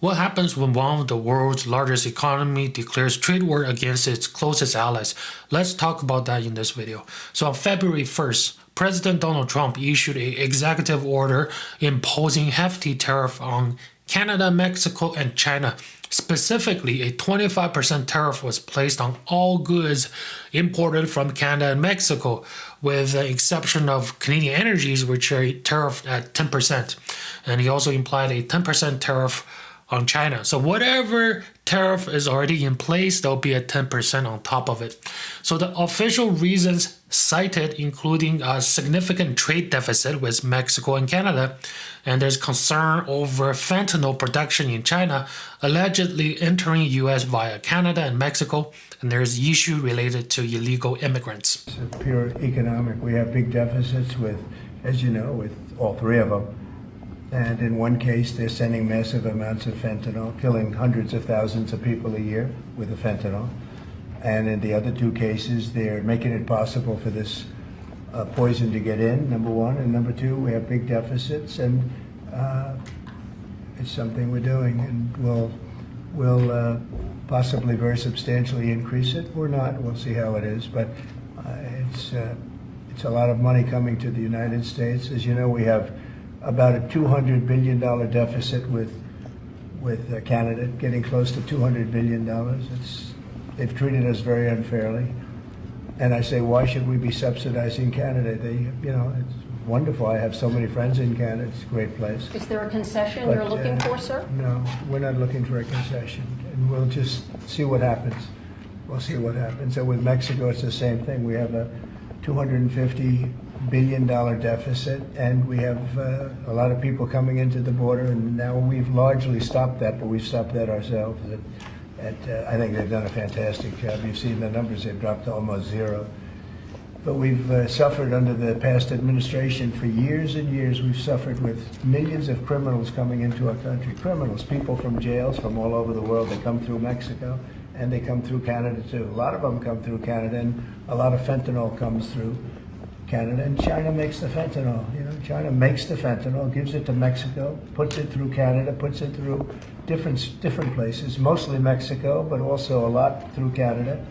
What happens when one of the world's largest economy declares trade war against its closest allies? Let's talk about that in this video. So on February 1st, President Donald Trump issued an executive order imposing hefty tariff on Canada, Mexico, and China. Specifically, a 25% tariff was placed on all goods imported from Canada and Mexico, with the exception of Canadian energies, which are tariffed at 10%. And he also implied a 10% tariff on China. So whatever tariff is already in place, there'll be a 10% on top of it. So the official reasons cited including a significant trade deficit with Mexico and Canada, and there's concern over fentanyl production in China allegedly entering US via Canada and Mexico, and there's issue related to illegal immigrants. It's pure economic. We have big deficits with, as you know, with all three of them. And in one case, they're sending massive amounts of fentanyl, killing hundreds of thousands of people a year with the fentanyl. And in the other two cases, they're making it possible for this poison to get in, number one. And number two, we have big deficits, and it's something we're doing. And we'll possibly very substantially increase it. We're not. We'll see how it is. But it's a lot of money coming to the United States. As you know, we have about a $200 billion deficit with Canada, getting close to $200 billion. They've treated us very unfairly. And I say, why should we be subsidizing Canada? It's wonderful. I have so many friends in Canada. It's a great place. Is there a concession you're looking for, sir? No, we're not looking for a concession. And we'll just see what happens. We'll see what happens. So with Mexico, it's the same thing. We have a $250 billion deficit, and we have a lot of people coming into the border, and now we've largely stopped that, but we've stopped that ourselves. I think they've done a fantastic job. You've seen the numbers, they've dropped to almost zero. But we've suffered under the past administration for years and years. We've suffered with millions of criminals coming into our country. Criminals, people from jails from all over the world. They come through Mexico, and they come through Canada too. A lot of them come through Canada, and a lot of fentanyl comes through Canada, and China makes the fentanyl. China makes the fentanyl, gives it to Mexico, puts it through Canada, puts it through different places, mostly Mexico, but also a lot through Canada.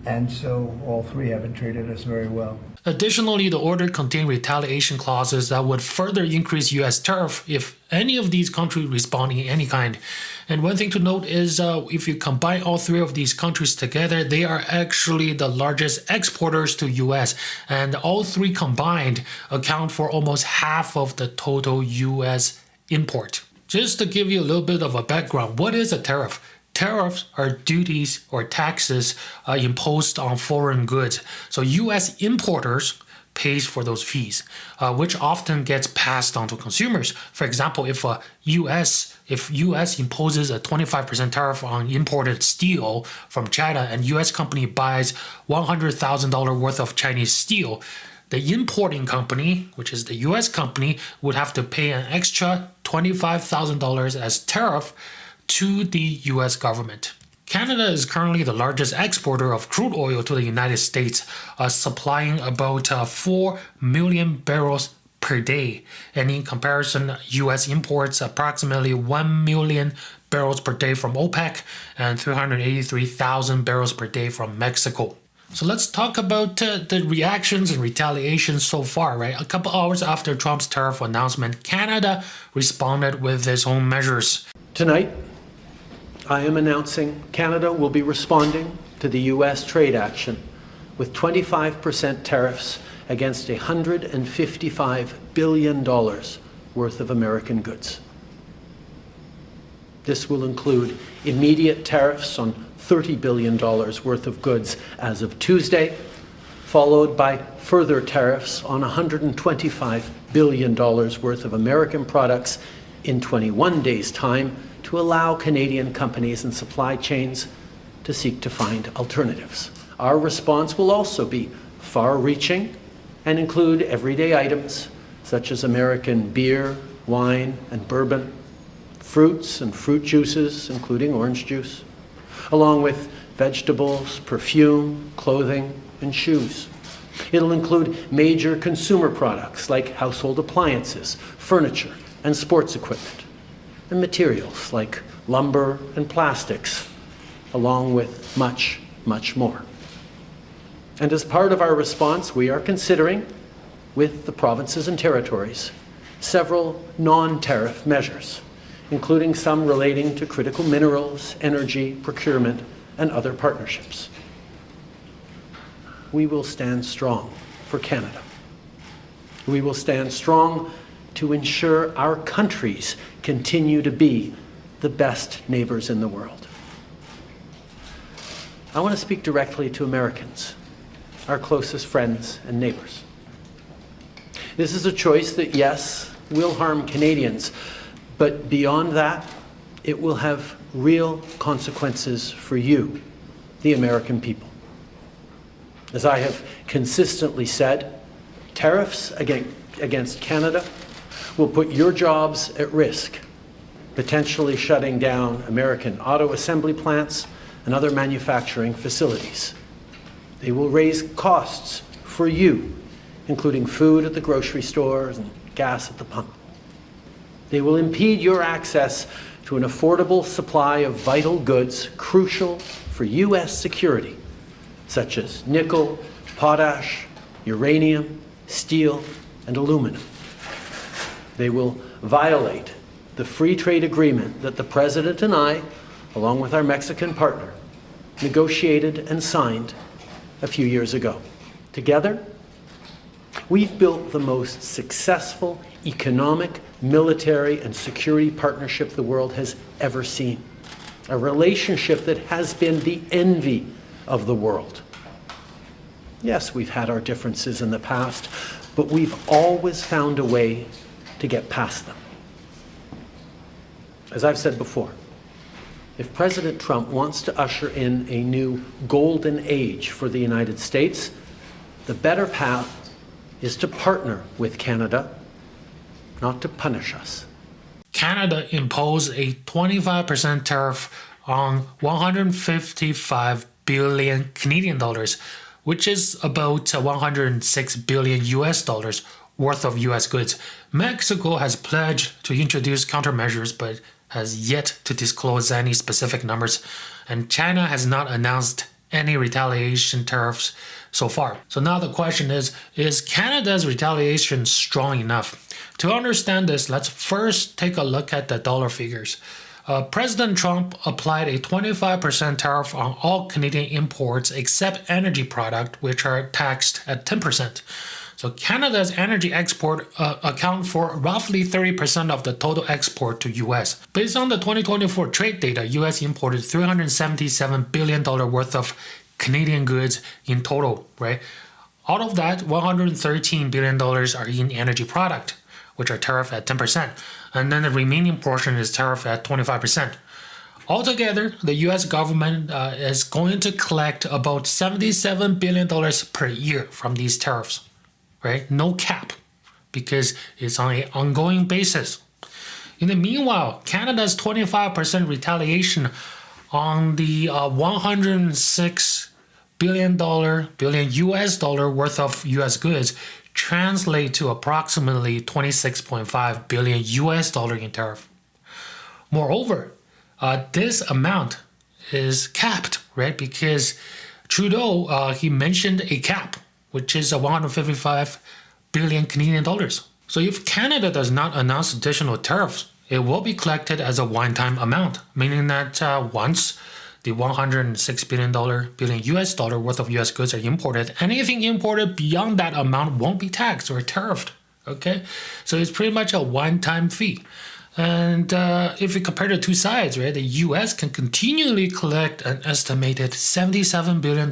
And so all three haven't treated us very well. Additionally, the order contained retaliation clauses that would further increase US tariff if any of these countries respond in any kind. And one thing to note is if you combine all three of these countries together, they are actually the largest exporters to US, and all three combined account for almost half of the total US import. Just to give you a little bit of a background, what is a tariff? Tariffs are duties or taxes imposed on foreign goods. So US importers pays for those fees, which often gets passed on to consumers. For example, if US imposes a 25% tariff on imported steel from China, and US company buys $100,000 worth of Chinese steel, the importing company, which is the US company, would have to pay an extra $25,000 as tariff to the US government. Canada is currently the largest exporter of crude oil to the United States, supplying about 4 million barrels per day. And in comparison, US imports approximately 1 million barrels per day from OPEC and 383,000 barrels per day from Mexico. So let's talk about the reactions and retaliations so far, right? A couple hours after Trump's tariff announcement, Canada responded with its own measures. Tonight, I am announcing Canada will be responding to the U.S. trade action with 25% tariffs against $155 billion worth of American goods. This will include immediate tariffs on $30 billion worth of goods as of Tuesday, followed by further tariffs on $125 billion worth of American products in 21 days' time, to allow Canadian companies and supply chains to seek to find alternatives. Our response will also be far-reaching and include everyday items such as American beer, wine, and bourbon, fruits and fruit juices, including orange juice, along with vegetables, perfume, clothing, and shoes. It'll include major consumer products like household appliances, furniture, and sports equipment. and materials like lumber and plastics, along with much, much more. And as part of our response, we are considering, with the provinces and territories, several non-tariff measures, including some relating to critical minerals, energy, procurement, and other partnerships. We will stand strong for Canada. We will stand strong to ensure our countries continue to be the best neighbors in the world. I want to speak directly to Americans, our closest friends and neighbors. This is a choice that, yes, will harm Canadians, but beyond that, it will have real consequences for you, the American people. As I have consistently said, tariffs against Canada will put your jobs at risk, potentially shutting down American auto assembly plants and other manufacturing facilities. They will raise costs for you, including food at the grocery stores and gas at the pump. They will impede your access to an affordable supply of vital goods crucial for U.S. security, such as nickel, potash, uranium, steel, and aluminum. They will violate the free trade agreement that the President and I, along with our Mexican partner, negotiated and signed a few years ago. Together, we've built the most successful economic, military, and security partnership the world has ever seen. A relationship that has been the envy of the world. Yes, we've had our differences in the past, but we've always found a way to get past them. As I've said before, if President Trump wants to usher in a new golden age for the United States, the better path is to partner with Canada, not to punish us. Canada imposed a 25% tariff on 155 billion Canadian dollars, which is about 106 billion US dollars worth of US goods. Mexico has pledged to introduce countermeasures but has yet to disclose any specific numbers, and China has not announced any retaliation tariffs so far. So now the question is Canada's retaliation strong enough? To understand this, let's first take a look at the dollar figures. President Trump applied a 25% tariff on all Canadian imports except energy products, which are taxed at 10%. So Canada's energy export account for roughly 30% of the total export to US. Based on the 2024 trade data, US imported $377 billion worth of Canadian goods in total, right? Out of that, $113 billion are in energy product, which are tariffed at 10%. And then the remaining portion is tariffed at 25%. Altogether, the US government is going to collect about $77 billion per year from these tariffs, right? No cap, because it's on an ongoing basis. In the meanwhile, Canada's 25% retaliation on the $106 billion US dollar worth of US goods translate to approximately 26.5 billion US dollar in tariff. Moreover, this amount is capped, right? Because Trudeau, he mentioned a cap, which is 155 billion Canadian dollars. So if Canada does not announce additional tariffs, it will be collected as a one-time amount, meaning that once the $106 billion US dollar worth of US goods are imported, anything imported beyond that amount won't be taxed or tariffed, okay? So it's pretty much a one-time fee. And if you compare the two sides, right, the US can continually collect an estimated $77 billion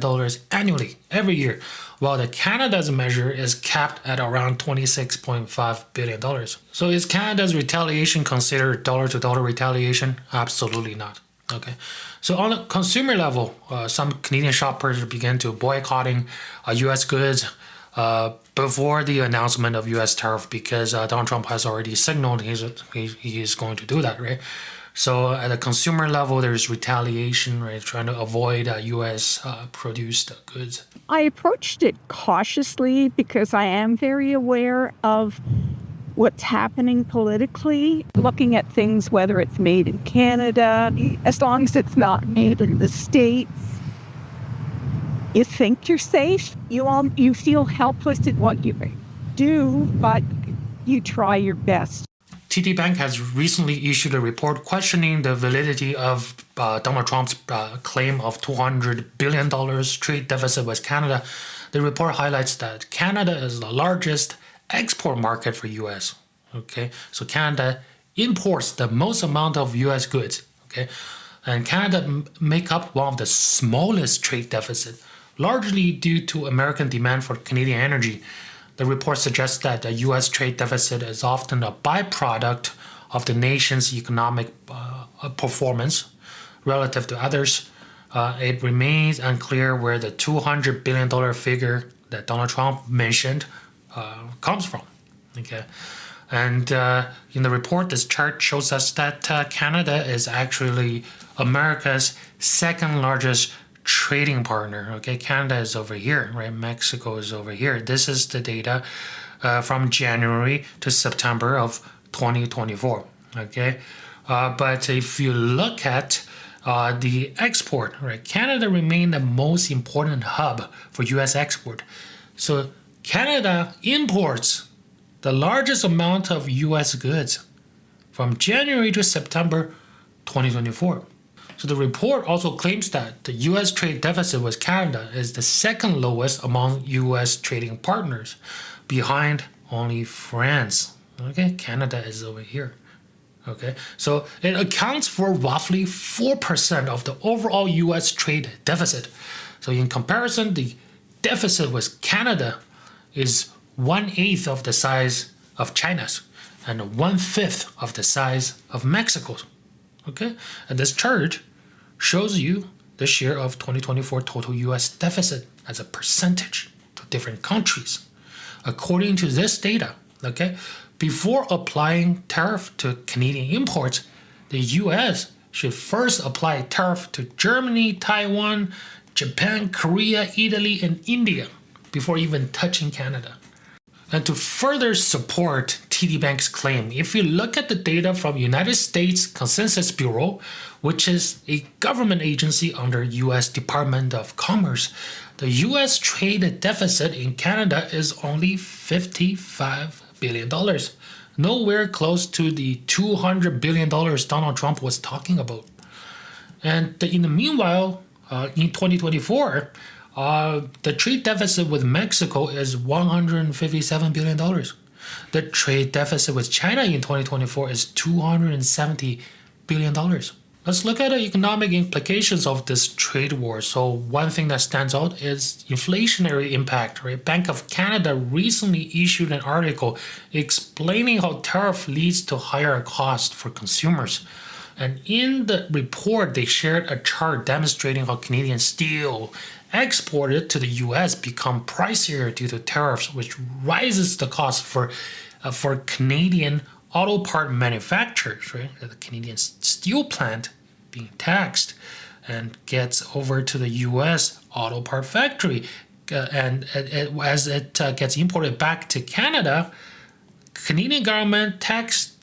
annually, every year, while the Canada's measure is capped at around $26.5 billion. So is Canada's retaliation considered dollar-to-dollar retaliation? Absolutely not. Okay, so on a consumer level, some Canadian shoppers began to boycotting U.S. goods before the announcement of U.S. tariff because Donald Trump has already signaled he is going to do that, right? So at a consumer level, there's retaliation, right, trying to avoid U.S. produced goods. I approached it cautiously because I am very aware of what's happening politically, looking at things, whether it's made in Canada, as long as it's not made in the States. You think you're safe. You feel helpless in what you do, but you try your best. TD Bank has recently issued a report questioning the validity of Donald Trump's claim of $200 billion trade deficit with Canada. The report highlights that Canada is the largest export market for U.S. Okay, so Canada imports the most amount of U.S. goods. Okay, and Canada make up one of the smallest trade deficit, largely due to American demand for Canadian energy. The report suggests that the U.S. trade deficit is often a byproduct of the nation's economic performance relative to others. It remains unclear where the $200 billion figure that Donald Trump mentioned comes from. Okay, and in the report, this chart shows us that Canada is actually America's second largest trading partner. Okay, Canada is over here, right? Mexico is over here. This is the data from January to September of 2024. Okay, but if you look at the export, right? Canada remained the most important hub for U.S. export. So Canada imports the largest amount of U.S. goods from January to September 2024. So the report also claims that the U.S. trade deficit with Canada is the second lowest among U.S. trading partners, behind only France. Okay, Canada is over here. Okay, so it accounts for roughly 4% of the overall U.S. trade deficit. So in comparison, the deficit with Canada is 1/8 of the size of China's and 1/5 of the size of Mexico's. Okay, and this chart shows you the share of 2024 total U.S. deficit as a percentage to different countries. According to this data, okay, before applying tariff to Canadian imports, the U.S. should first apply tariff to Germany, Taiwan, Japan, Korea, Italy, and India before even touching Canada. And to further support TD Bank's claim, if you look at the data from United States Consensus Bureau, which is a government agency under U.S. Department of Commerce, the U.S. trade deficit in Canada is only $55 billion, nowhere close to the $200 billion Donald Trump was talking about. And in the meanwhile, in 2024, the trade deficit with Mexico is $157 billion. The trade deficit with China in 2024 is $270 billion. Let's look at the economic implications of this trade war. So one thing that stands out is inflationary impact. Right? Bank of Canada recently issued an article explaining how tariff leads to higher costs for consumers. And in the report, they shared a chart demonstrating how Canadian steel exported to the U.S. become pricier due to tariffs, which rises the cost for Canadian auto part manufacturers, right? The Canadian steel plant being taxed and gets over to the U.S. auto part factory, and as it gets imported back to Canada, Canadian government tax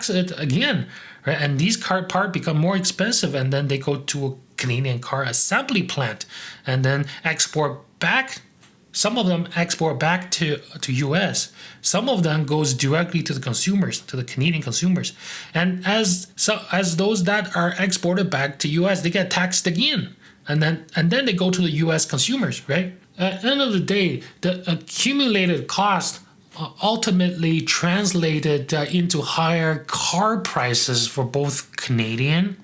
it again, right? And these car parts become more expensive, and then they go to a Canadian car assembly plant, and then export back. Some of them export back to U.S. Some of them goes directly to the consumers, to the Canadian consumers. And as those that are exported back to U.S., they get taxed again, and then they go to the U.S. consumers, right? At the end of the day, the accumulated cost ultimately translated into higher car prices for both Canadian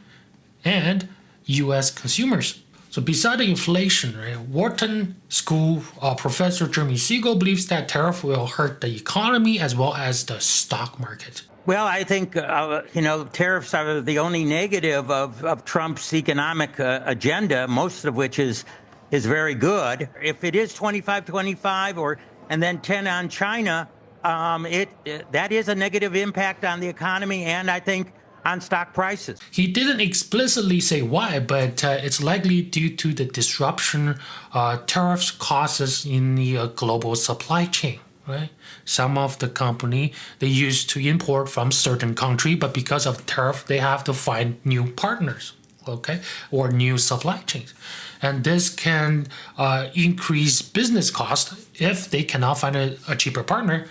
and U.S. consumers. So beside the inflation, right, Wharton School Professor Jeremy Siegel believes that tariff will hurt the economy as well as the stock market. Well, I think, tariffs are the only negative of Trump's economic agenda, most of which is very good. If it is 25-25 and then 10 on China, that is a negative impact on the economy and I think on stock prices. He didn't explicitly say why, but it's likely due to the disruption tariffs causes in the global supply chain. right? Some of the company, they used to import from certain country, but because of tariff, they have to find new partners, okay, or new supply chains. And this can increase business cost if they cannot find a cheaper partner.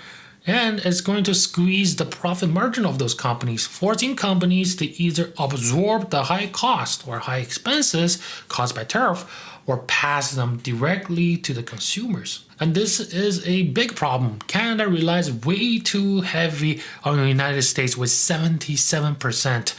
And it's going to squeeze the profit margin of those companies, forcing companies to either absorb the high cost or high expenses caused by tariff or pass them directly to the consumers. And this is a big problem. Canada relies way too heavy on the United States with 77%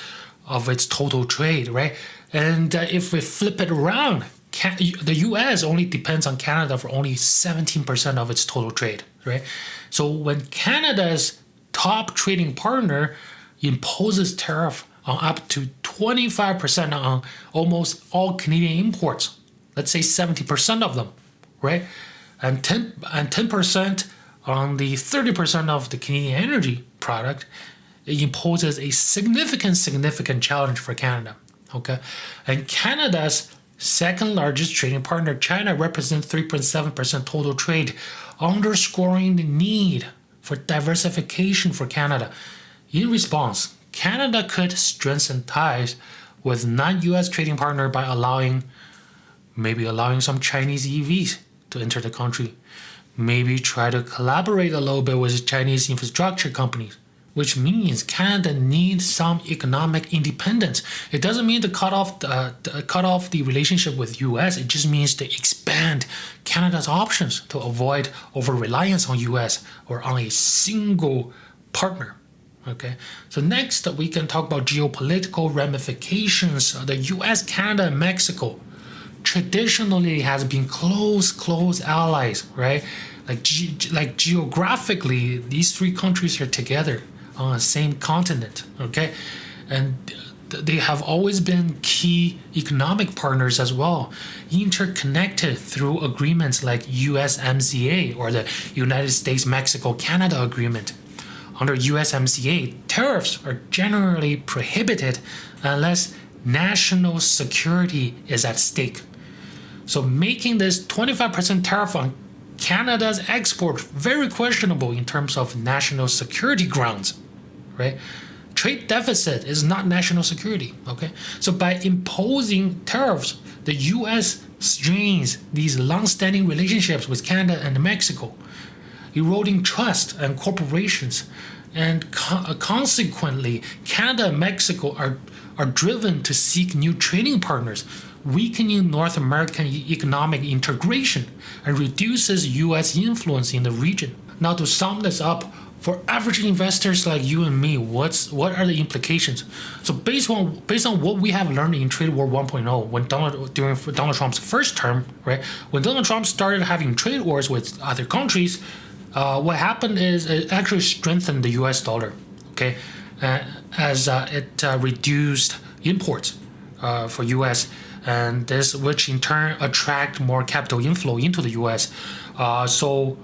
of its total trade, right? And if we flip it around, the US only depends on Canada for only 17% of its total trade, right? So when Canada's top trading partner imposes tariff on up to 25% on almost all Canadian imports, let's say 70% of them, right? And 10% on the 30% of the Canadian energy product, it imposes a significant challenge for Canada, okay? And Canada's second largest trading partner, China, represents 3.7% total trade, underscoring the need for diversification for Canada. In response, Canada could strengthen ties with non-US trading partner by maybe allowing some Chinese EVs to enter the country. Maybe try to collaborate a little bit with Chinese infrastructure companies, which means Canada needs some economic independence. It doesn't mean to cut off the relationship with US. It just means to expand Canada's options to avoid over-reliance on US or on a single partner. Okay, so next we can talk about geopolitical ramifications. The US, Canada, and Mexico traditionally has been close allies, right? Like geographically, these three countries are together on the same continent, okay? And they have always been key economic partners as well, interconnected through agreements like USMCA or the United States-Mexico-Canada Agreement. Under USMCA, tariffs are generally prohibited unless national security is at stake. So making this 25% tariff on Canada's export very questionable in terms of national security grounds, right? Trade deficit is not national security, okay? So by imposing tariffs, the US strains these long-standing relationships with Canada and Mexico, eroding trust and corporations, and consequently, Canada and Mexico are driven to seek new trading partners, weakening North American economic integration and reduces US influence in the region. Now, to sum this up, for average investors like you and me, what are the implications? So based on what we have learned in Trade War 1.0, during Donald Trump's first term, right? When Donald Trump started having trade wars with other countries, what happened is it actually strengthened the US dollar, okay? As it reduced imports for US, and this, which in turn attract more capital inflow into the US. So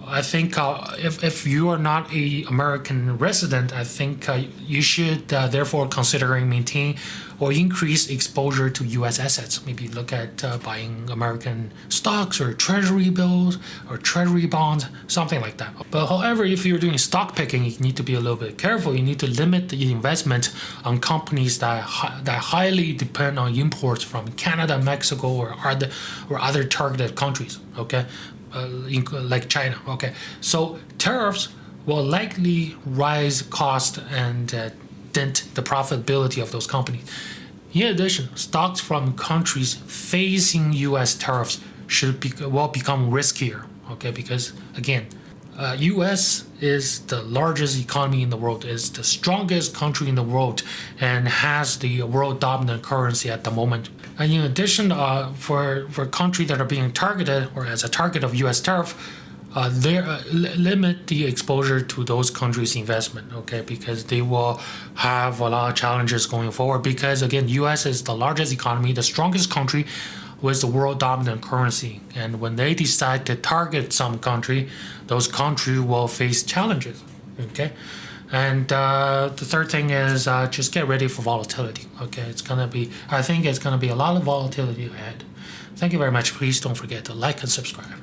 I think if you are not a American resident, I think you should therefore considering maintain or increase exposure to U.S. assets. Maybe look at buying American stocks or treasury bills or treasury bonds, something like that. But however, if you're doing stock picking, you need to be a little bit careful. You need to limit the investment on companies that highly depend on imports from Canada, Mexico, or other targeted countries. Okay. Like China. Okay, so tariffs will likely rise cost and dent the profitability of those companies. In addition, stocks from countries facing U.S. tariffs will become riskier. Okay, because again, U.S. is the largest economy in the world, is the strongest country in the world, and has the world dominant currency at the moment. And in addition, for countries that are being targeted or as a target of U.S. tariff, they limit the exposure to those countries' investment, okay, because they will have a lot of challenges going forward. Because again, U.S. is the largest economy, the strongest country with the world dominant currency, and when they decide to target some country, those countries will face challenges, okay. And the third thing is just get ready for volatility. Okay, I think it's gonna be a lot of volatility ahead. Thank you very much. Please don't forget to like and subscribe.